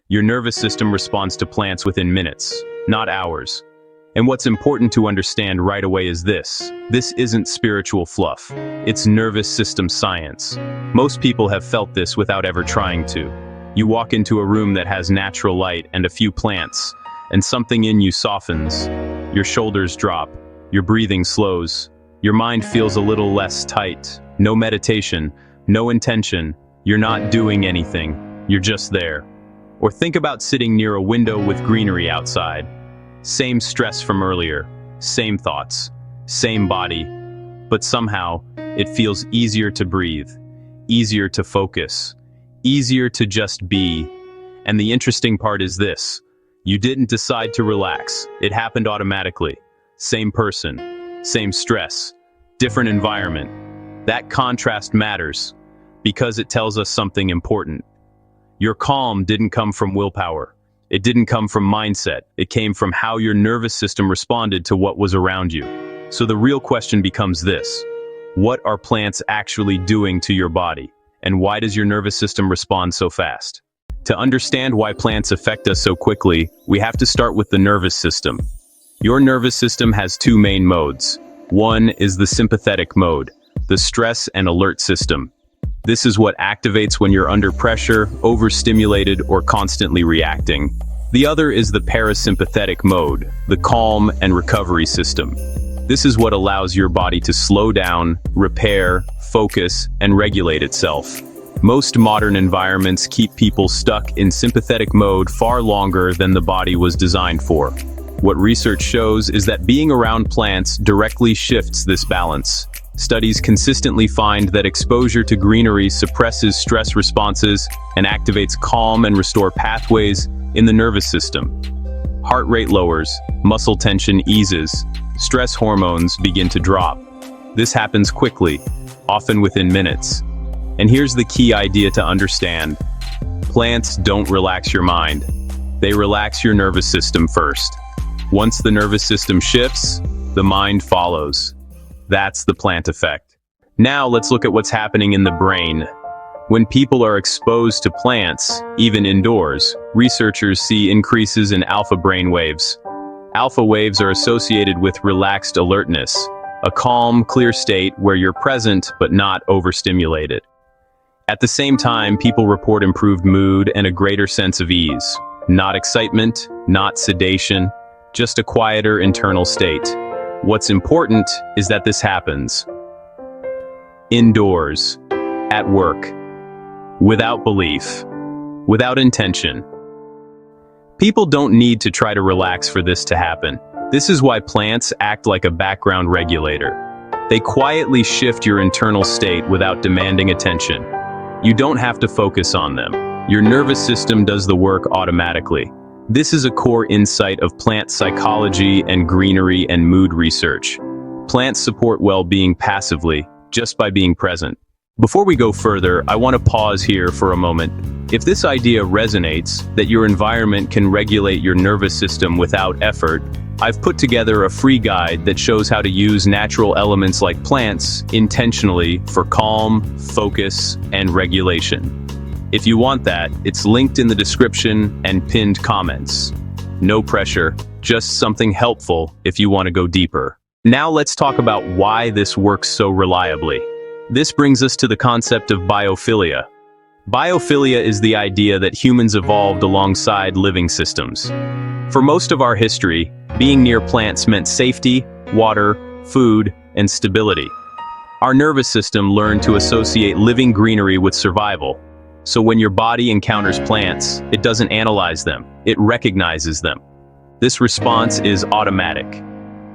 Your nervous system responds to plants within minutes, not hours. And what's important to understand right away is this. This isn't spiritual fluff. It's nervous system science. Most people have felt this without ever trying to. You walk into a room that has natural light and a few plants, and something in you softens. Your shoulders drop. Your breathing slows. Your mind feels a little less tight. No meditation, no intention. You're not doing anything. You're just there. Or think about sitting near a window with greenery outside. Same stress from earlier, same thoughts, same body, but somehow it feels easier to breathe, easier to focus, easier to just be. And the interesting part is this: you didn't decide to relax, it happened automatically. Same person, same stress, different environment. That contrast matters because it tells us something important. Your calm didn't come from willpower. It didn't come from mindset. It came from how your nervous system responded to what was around you. So the real question becomes this: what are plants actually doing to your body? And why does your nervous system respond so fast? To understand why plants affect us so quickly, we have to start with the nervous system. Your nervous system has two main modes. One is the sympathetic mode, the stress and alert system. This is what activates when you're under pressure, overstimulated, or constantly reacting. The other is the parasympathetic mode, the calm and recovery system. This is what allows your body to slow down, repair, focus, and regulate itself. Most modern environments keep people stuck in sympathetic mode far longer than the body was designed for. What research shows is that being around plants directly shifts this balance. Studies consistently find that exposure to greenery suppresses stress responses and activates calm and restore pathways in the nervous system. Heart rate lowers, muscle tension eases, stress hormones begin to drop. This happens quickly, often within minutes. And here's the key idea to understand. Plants don't relax your mind. They relax your nervous system first. Once the nervous system shifts, the mind follows. That's the plant effect. Now let's look at what's happening in the brain. When people are exposed to plants, even indoors, researchers see increases in alpha brain waves. Alpha waves are associated with relaxed alertness, a calm, clear state where you're present but not overstimulated. At the same time, people report improved mood and a greater sense of ease. Not excitement, not sedation, just a quieter internal state. What's important is that this happens indoors, at work, without belief, without intention. People don't need to try to relax for this to happen. This is why plants act like a background regulator. They quietly shift your internal state without demanding attention. You don't have to focus on them. Your nervous system does the work automatically. This is a core insight of plant psychology and greenery and mood research. Plants support well-being passively, just by being present. Before we go further, I want to pause here for a moment. If this idea resonates, that your environment can regulate your nervous system without effort, I've put together a free guide that shows how to use natural elements like plants intentionally for calm, focus, and regulation. If you want that, it's linked in the description and pinned comments. No pressure, just something helpful if you want to go deeper. Now let's talk about why this works so reliably. This brings us to the concept of biophilia. Biophilia is the idea that humans evolved alongside living systems. For most of our history, being near plants meant safety, water, food, and stability. Our nervous system learned to associate living greenery with survival. So when your body encounters plants, it doesn't analyze them, it recognizes them. This response is automatic.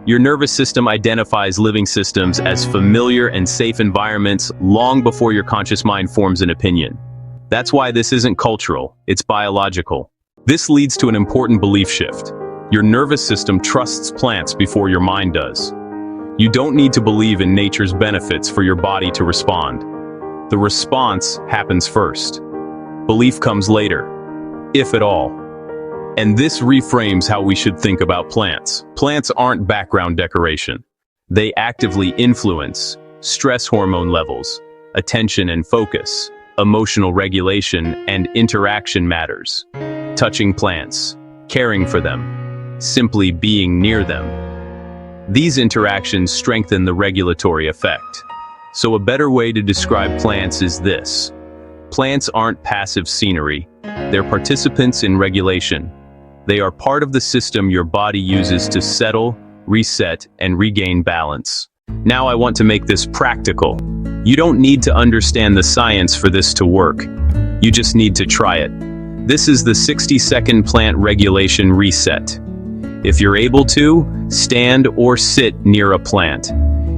Your nervous system identifies living systems as familiar and safe environments long before your conscious mind forms an opinion. That's why this isn't cultural, it's biological. This leads to an important belief shift. Your nervous system trusts plants before your mind does. You don't need to believe in nature's benefits for your body to respond. The response happens first. Belief comes later, if at all. And this reframes how we should think about plants. Plants aren't background decoration. They actively influence stress hormone levels, attention and focus, emotional regulation, and interaction matters. touching plants, caring for them, simply being near them. These interactions strengthen the regulatory effect. So a better way to describe plants is this. Plants aren't passive scenery. They're participants in regulation. They are part of the system your body uses to settle, reset, and regain balance. Now I want to make this practical. You don't need to understand the science for this to work. You just need to try it. This is the 60-second plant regulation reset. If you're able to, stand or sit near a plant.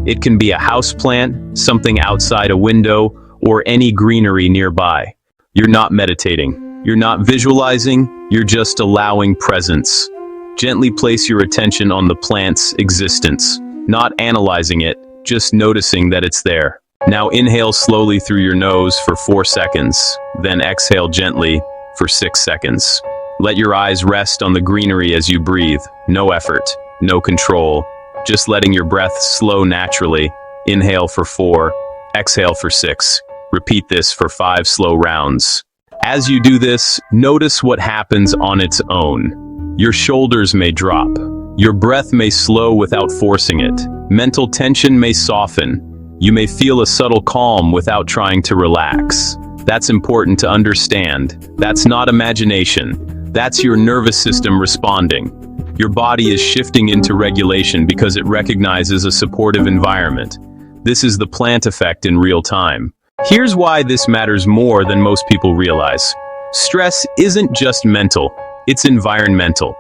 It can be a house plant, something outside a window, or any greenery nearby. You're not meditating. You're not visualizing. You're just allowing presence. Gently place your attention on the plant's existence, not analyzing it, just noticing that it's there. Now inhale slowly through your nose for 4 seconds, then exhale gently for 6 seconds. Let your eyes rest on the greenery as you breathe. No effort, no control, just letting your breath slow naturally. Inhale for 4, exhale for 6. Repeat this for 5 slow rounds. As you do this, notice what happens on its own. Your shoulders may drop. Your breath may slow without forcing it. Mental tension may soften. You may feel a subtle calm without trying to relax. That's important to understand. That's not imagination. That's your nervous system responding. Your body is shifting into regulation because it recognizes a supportive environment. This is the plant effect in real time. Here's why this matters more than most people realize. Stress isn't just mental, it's environmental.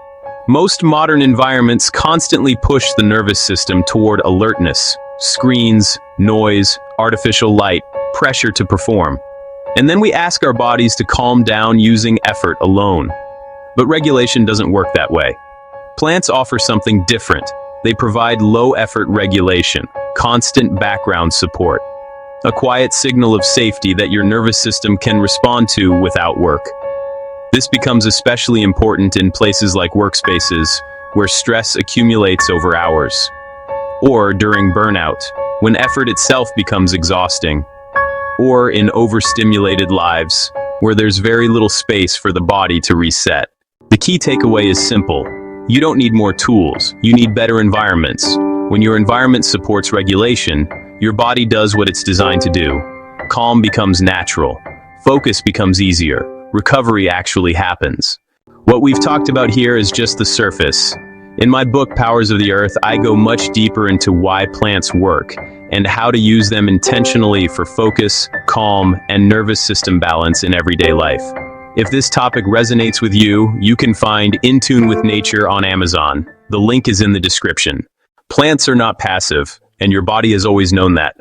Most modern environments constantly push the nervous system toward alertness. Screens, noise, artificial light, pressure to perform. And then we ask our bodies to calm down using effort alone. But regulation doesn't work that way. Plants offer something different. They provide low-effort regulation, constant background support. A quiet signal of safety that your nervous system can respond to without work. This becomes especially important in places like workspaces, where stress accumulates over hours. Or during burnout, when effort itself becomes exhausting. Or in overstimulated lives, where there's very little space for the body to reset. The key takeaway is simple. You don't need more tools, you need better environments. When your environment supports regulation, your body does what it's designed to do. Calm becomes natural. Focus becomes easier. Recovery actually happens. What we've talked about here is just the surface. In my book, Powers of the Earth, I go much deeper into why plants work and how to use them intentionally for focus, calm, and nervous system balance in everyday life. If this topic resonates with you, you can find In Tune with Nature on Amazon. The link is in the description. Plants are not passive, and your body has always known that.